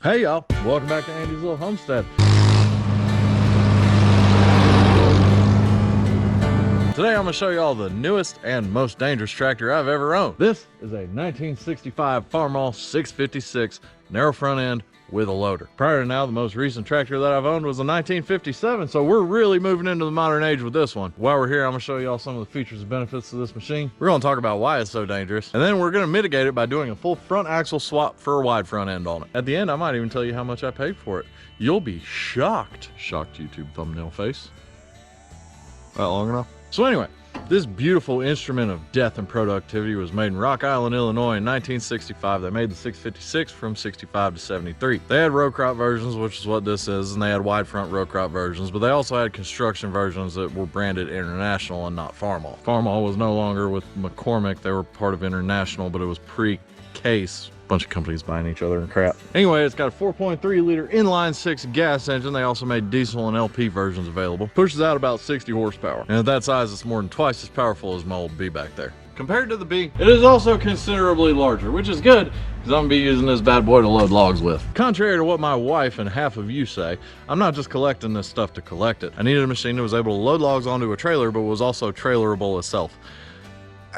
Hey y'all, welcome back to Andy's Little Homestead. Today I'm going to show you all the newest and most dangerous tractor I've ever owned. This is a 1965 Farmall 656 narrow front end with a loader. Prior to now, the most recent tractor that I've owned was a 1957, so we're really moving into the modern age with this one. While we're here, I'm going to show you all some of the features and benefits of this machine. We're going to talk about why it's so dangerous, and then we're going to mitigate it by doing a full front axle swap for a wide front end on it. At the end, I might even tell you how much I paid for it. You'll be shocked. Shocked YouTube thumbnail face. That long enough? So anyway, this beautiful instrument of death and productivity was made in Rock Island, Illinois in 1965. They made the 656 from 65 to 73. They had row crop versions, which is what this is, and they had wide front row crop versions, but they also had construction versions that were branded International and not Farmall. Farmall was no longer with McCormick. They were part of International, but it was pre-Case. Bunch of companies buying each other and crap. Anyway, it's got a 4.3 liter inline six gas engine. They also made diesel and LP versions available. Pushes out about 60 horsepower. And at that size, it's more than twice as powerful as my old B back there. Compared to the B, it is also considerably larger, which is good because I'm gonna be using this bad boy to load logs with. Contrary to what my wife and half of you say, I'm not just collecting this stuff to collect it. I needed a machine that was able to load logs onto a trailer, but was also trailerable itself.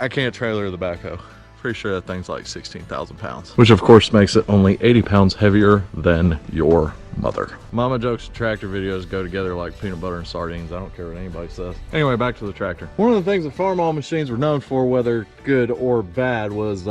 I can't trailer the backhoe. Pretty sure that thing's like 16,000 pounds, which of course makes it only 80 pounds heavier than your mother. Mama jokes and tractor videos go together like peanut butter and sardines. I don't care what anybody says. Anyway, back to the tractor. One of the things that Farmall machines were known for, whether good or bad, was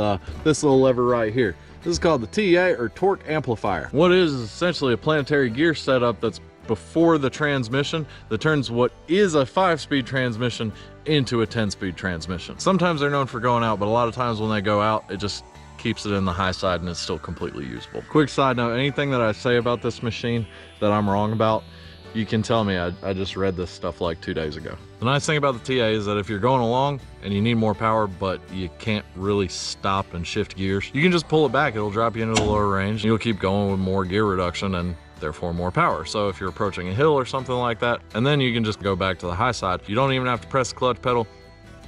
this little lever right here. This is called the TA, or torque amplifier. What it is essentially a planetary gear setup that's before the transmission that turns what is a 5-speed transmission into a 10-speed transmission. Sometimes they're known for going out, but a lot of times when they go out, it just keeps it in the high side and it's still completely usable. Quick side note, anything that I say about this machine that I'm wrong about, you can tell me. I just read this stuff like 2 days ago. The nice thing about the TA is that if you're going along and you need more power, but you can't really stop and shift gears, you can just pull it back. It'll drop you into the lower range. You'll keep going with more gear reduction and therefore more power. So if you're approaching a hill or something like that, and then you can just go back to the high side. You don't even have to press the clutch pedal,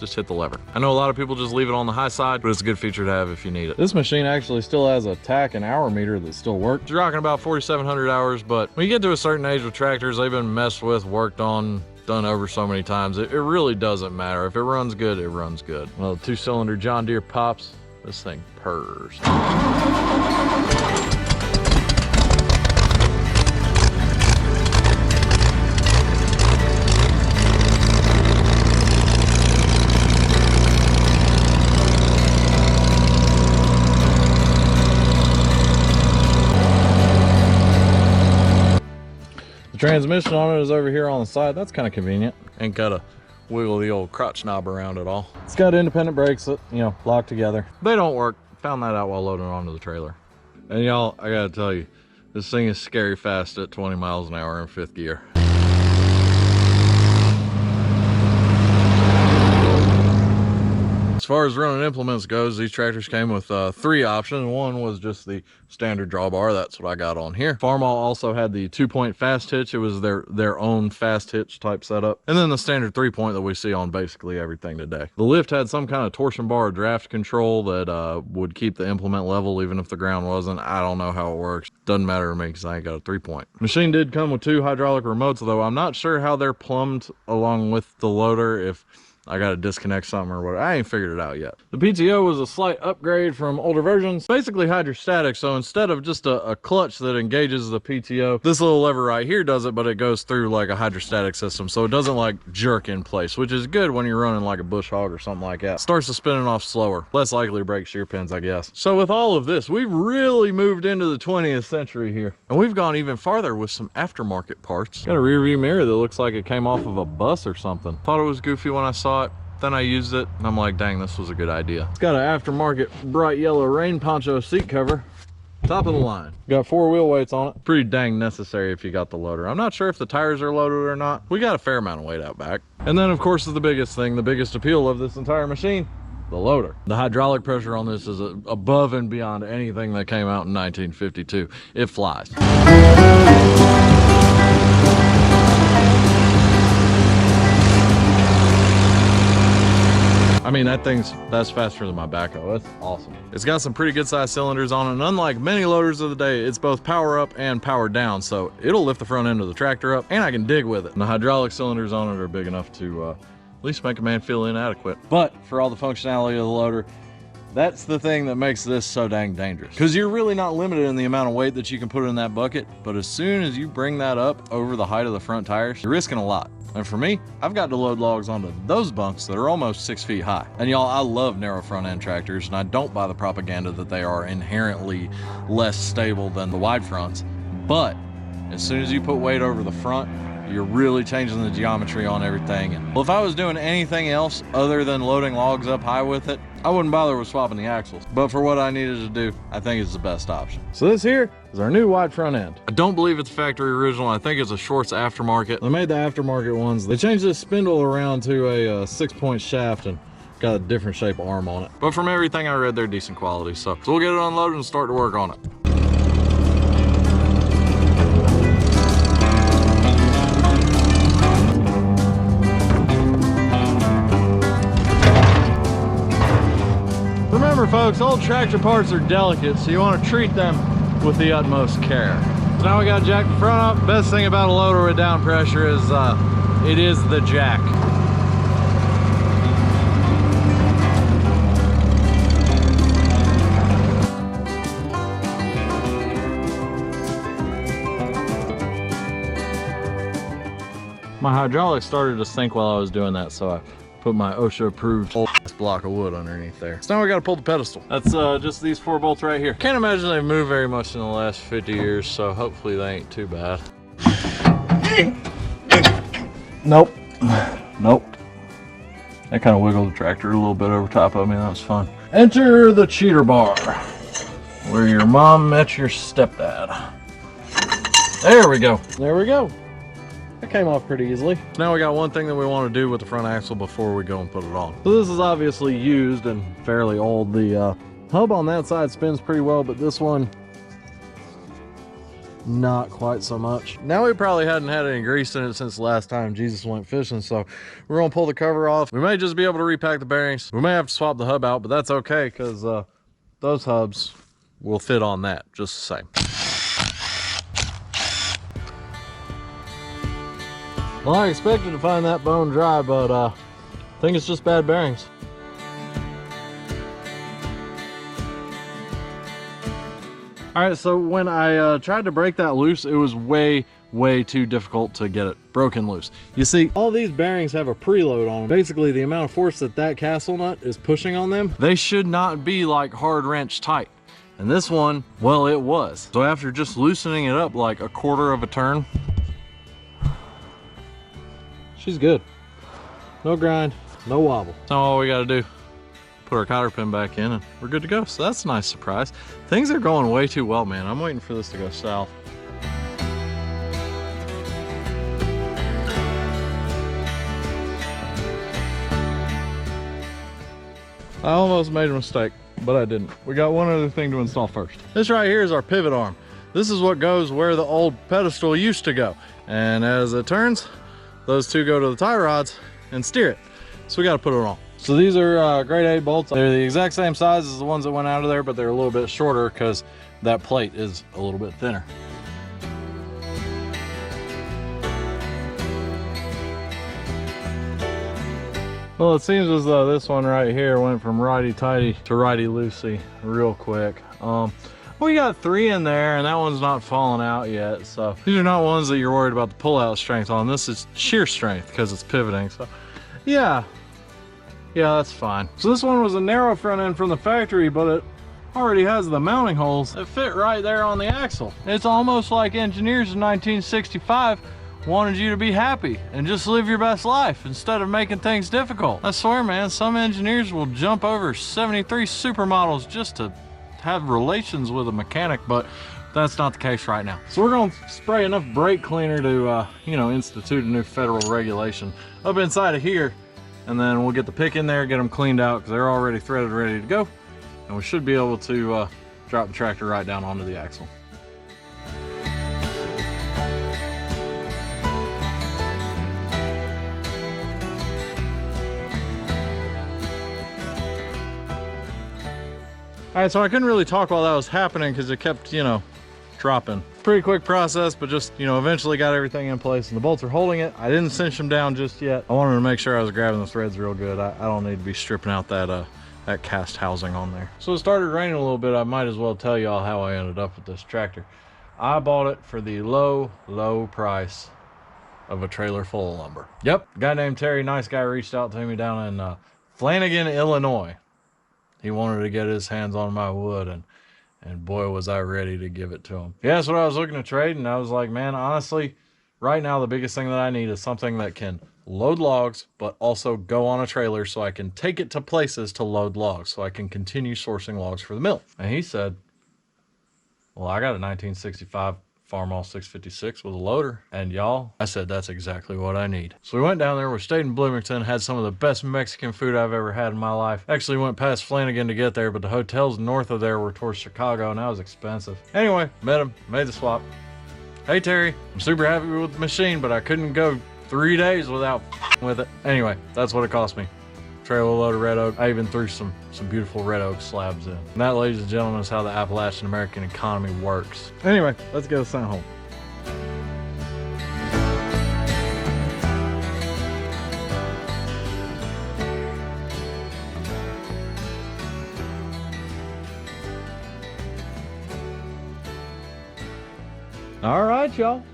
just hit the lever. I know a lot of people just leave it on the high side, but it's a good feature to have if you need it. This machine actually still has a tack and hour meter that still works. You're rocking about 4,700 hours, but when you get to a certain age with tractors, they've been messed with, worked on, done over so many times. It really doesn't matter. If it runs good, it runs good. Well, the 2-cylinder John Deere pops, this thing purrs. Transmission on it is over here on the side. That's kind of convenient. Ain't gotta wiggle the old crotch knob around at all. It's got independent brakes that, you know, lock together. They don't work. Found that out while loading it onto the trailer. And y'all, I gotta tell you, this thing is scary fast at 20 miles an hour in 5th gear. As far as running implements goes, these tractors came with 3 options. One was just the standard drawbar. That's what I got on here. Farmall also had the 2-point fast hitch. It was their own fast hitch type setup. And then the standard 3-point that we see on basically everything today. The lift had some kind of torsion bar or draft control that would keep the implement level even if the ground wasn't. I don't know how it works. Doesn't matter to me because I ain't got a 3-point. Machine did come with 2 hydraulic remotes, though I'm not sure how they're plumbed along with the loader. If I got to disconnect something or whatever. I ain't figured it out yet. The PTO was a slight upgrade from older versions. Basically hydrostatic, so instead of just a clutch that engages the PTO, this little lever right here does it, but it goes through like a hydrostatic system, so it doesn't like jerk in place, which is good when you're running like a bush hog or something like that. Starts to spinning off slower. Less likely to break shear pins, I guess. So with all of this, we've really moved into the 20th century here. And we've gone even farther with some aftermarket parts. Got a rear view mirror that looks like it came off of a bus or something. Thought it was goofy when I saw it. Then I used it and I'm like, dang, this was a good idea. It's got an aftermarket bright yellow rain poncho seat cover. Top of the line. Got 4 wheel weights on it. Pretty dang necessary if you got the loader. I'm not sure if the tires are loaded or not. We got a fair amount of weight out back. And then of course is the biggest thing, the biggest appeal of this entire machine, the loader. The hydraulic pressure on this is above and beyond anything that came out in 1952. It flies. I mean, that's faster than my backhoe. That's awesome. It's got some pretty good sized cylinders on it, and unlike many loaders of the day, it's both power up and power down, so it'll lift the front end of the tractor up, and I can dig with it. And the hydraulic cylinders on it are big enough to at least make a man feel inadequate. But for all the functionality of the loader, that's the thing that makes this so dang dangerous. Because you're really not limited in the amount of weight that you can put in that bucket, but as soon as you bring that up over the height of the front tires, you're risking a lot. And for me, I've got to load logs onto those bunks that are almost 6 feet high. And y'all, I love narrow front end tractors, and I don't buy the propaganda that they are inherently less stable than the wide fronts. But as soon as you put weight over the front, you're really changing the geometry on everything. And well, if I was doing anything else other than loading logs up high with it, I wouldn't bother with swapping the axles. But for what I needed to do, I think it's the best option. So this here is our new wide front end. I don't believe it's factory original. I think it's a Shorts aftermarket. They made the aftermarket ones. They changed this spindle around to a 6-point shaft and got a different shape arm on it. But from everything I read, they're decent quality. So we'll get it unloaded and start to work on it. Remember folks, old tractor parts are delicate, so you want to treat them with the utmost care. So now we got to jack the front up. Best thing about a loader with down pressure is it is the jack. My hydraulics started to sink while I was doing that, so I put my OSHA approved block of wood underneath there. So now we got to pull the pedestal. That's just these 4 bolts right here. Can't imagine they've moved very much in the last 50 years, so hopefully they ain't too bad. Nope. Nope. That kind of wiggled the tractor a little bit over top of me. That was fun. Enter the cheater bar, where your mom met your stepdad. There we go. There we go. That came off pretty easily. Now we got one thing that we want to do with the front axle before we go and put it on. So this is obviously used and fairly old. The hub on that side spins pretty well, but this one, not quite so much. Now we probably hadn't had any grease in it since the last time Jesus went fishing, so we're gonna pull the cover off. We may just be able to repack the bearings. We may have to swap the hub out, but that's okay because those hubs will fit on that just the same. Well, I expected to find that bone dry, but I think it's just bad bearings. All right, so when I tried to break that loose, it was way too difficult to get it broken loose. You see, all these bearings have a preload on them. Basically, the amount of force that that castle nut is pushing on them, they should not be like hard wrench tight. And this one, well, it was. So after just loosening it up like a quarter of a turn, she's good. No grind, no wobble. So all we gotta do, put our cotter pin back in and we're good to go. So that's a nice surprise. Things are going way too well, man. I'm waiting for this to go south. I almost made a mistake, but I didn't. We got one other thing to install first. This right here is our pivot arm. This is what goes where the old pedestal used to go. And as it turns, those two go to the tie rods and steer it. So we got to put it on. So these are grade 8 bolts. They're the exact same size as the ones that went out of there, but they're a little bit shorter because that plate is a little bit thinner. Well, it seems as though this one right here went from righty-tighty to righty-loosey real quick. We got 3 in there and that one's not falling out yet. So these are not ones that you're worried about the pull-out strength on. This is shear strength because it's pivoting. So yeah, that's fine. So this one was a narrow front end from the factory, but it already has the mounting holes that fit right there on the axle. It's almost like engineers in 1965 wanted you to be happy and just live your best life instead of making things difficult. I swear, man, some engineers will jump over 73 supermodels just to have relations with a mechanic, but that's not the case right now. So we're going to spray enough brake cleaner to institute a new federal regulation up inside of here, and then we'll get the pick in there, get them cleaned out because they're already threaded, ready to go, and we should be able to drop the tractor right down onto the axle. All right, so I couldn't really talk while that was happening because it kept, you know, dropping. Pretty quick process, but just, you know, eventually got everything in place and the bolts are holding it. I didn't cinch them down just yet. I wanted to make sure I was grabbing the threads real good. I don't need to be stripping out that cast housing on there. So it started raining a little bit. I might as well tell y'all how I ended up with this tractor. I bought it for the low price of a trailer full of lumber. Yep, a guy named Terry, nice guy, reached out to me down in Flanagan, Illinois. He wanted to get his hands on my wood, and boy was I ready to give it to him. Yeah, that's what I was looking to trade, and I was like, man, honestly, right now the biggest thing that I need is something that can load logs, but also go on a trailer so I can take it to places to load logs, so I can continue sourcing logs for the mill. And he said, well, I got a 1965 Farmall 656 with a loader, and y'all, I said that's exactly what I need. So we went down there, we stayed in Bloomington, had some of the best Mexican food I've ever had in my life. Actually went past Flanagan to get there, but the hotels north of there were towards Chicago, and that was expensive. Anyway, met him, made the swap. Hey Terry, I'm super happy with the machine, but I couldn't go 3 days without with it. Anyway, that's what it cost me. Trailer load of red oak. I even threw some beautiful red oak slabs in. And that, ladies and gentlemen, is how the Appalachian American economy works. Anyway, let's get sent home. All right, y'all.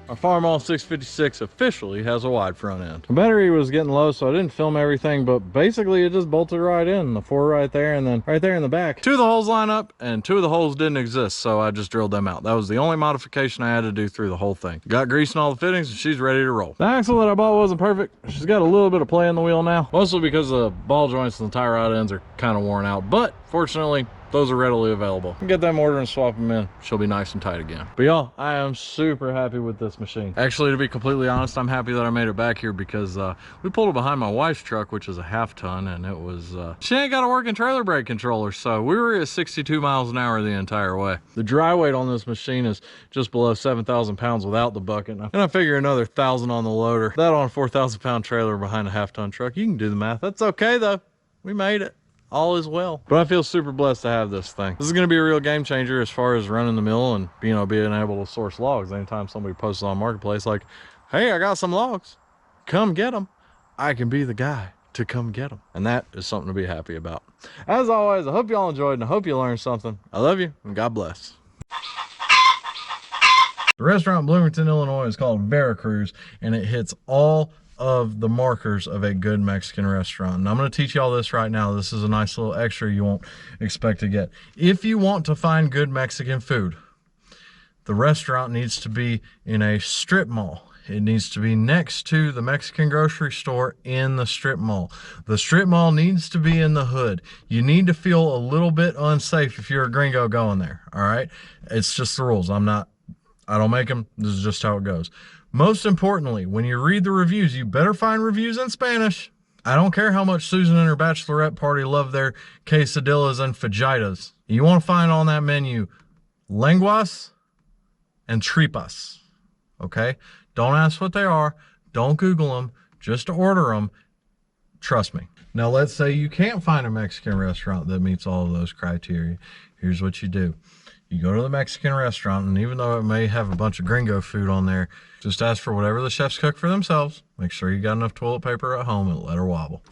Our Farmall 656 officially has a wide front end. The battery was getting low, so I didn't film everything, but basically it just bolted right in. The 4 right there, and then right there in the back, 2 of the holes line up, and 2 of the holes didn't exist, so I just drilled them out. That was the only modification I had to do through the whole thing. Got grease in all the fittings, and she's ready to roll. The axle that I bought wasn't perfect. She's got a little bit of play in the wheel now, mostly because the ball joints and the tie rod ends are kind of worn out, but fortunately, those are readily available. Get them ordered and swap them in. She'll be nice and tight again. But y'all, I am super happy with this machine. Actually, to be completely honest, I'm happy that I made it back here because we pulled it behind my wife's truck, which is a 1/2 ton, and it was, she ain't got a working trailer brake controller, so we were at 62 miles an hour the entire way. The dry weight on this machine is just below 7,000 pounds without the bucket. And I figure another 1,000 on the loader. That on a 4,000 pound trailer behind a 1/2 ton truck. You can do the math. That's okay though. We made it. All is well. But I feel super blessed to have this thing. This is going to be a real game changer as far as running the mill and, you know, being able to source logs. Anytime somebody posts on Marketplace like, hey, I got some logs, come get them, I can be the guy to come get them. And that is something to be happy about. As always, I hope y'all enjoyed and I hope you learned something. I love you and God bless. The restaurant in Bloomington, Illinois is called Veracruz, and it hits all of the markers of a good Mexican restaurant. And I'm going to teach y'all this right now. This is a nice little extra you won't expect to get. If you want to find good Mexican food, the restaurant needs to be in a strip mall. It needs to be next to the Mexican grocery store in the strip mall. The strip mall needs to be in the hood. You need to feel a little bit unsafe if you're a gringo going there, all right? It's just the rules. I don't make them. This is just how it goes. Most importantly, when you read the reviews, you better find reviews in Spanish. I don't care how much Susan and her bachelorette party love their quesadillas and fajitas. You want to find on that menu lenguas and tripas, okay? Don't ask what they are. Don't Google them. Just order them. Trust me. Now, let's say you can't find a Mexican restaurant that meets all of those criteria. Here's what you do. You go to the Mexican restaurant, and even though it may have a bunch of gringo food on there, just ask for whatever the chefs cook for themselves. Make sure you got enough toilet paper at home and let her wobble.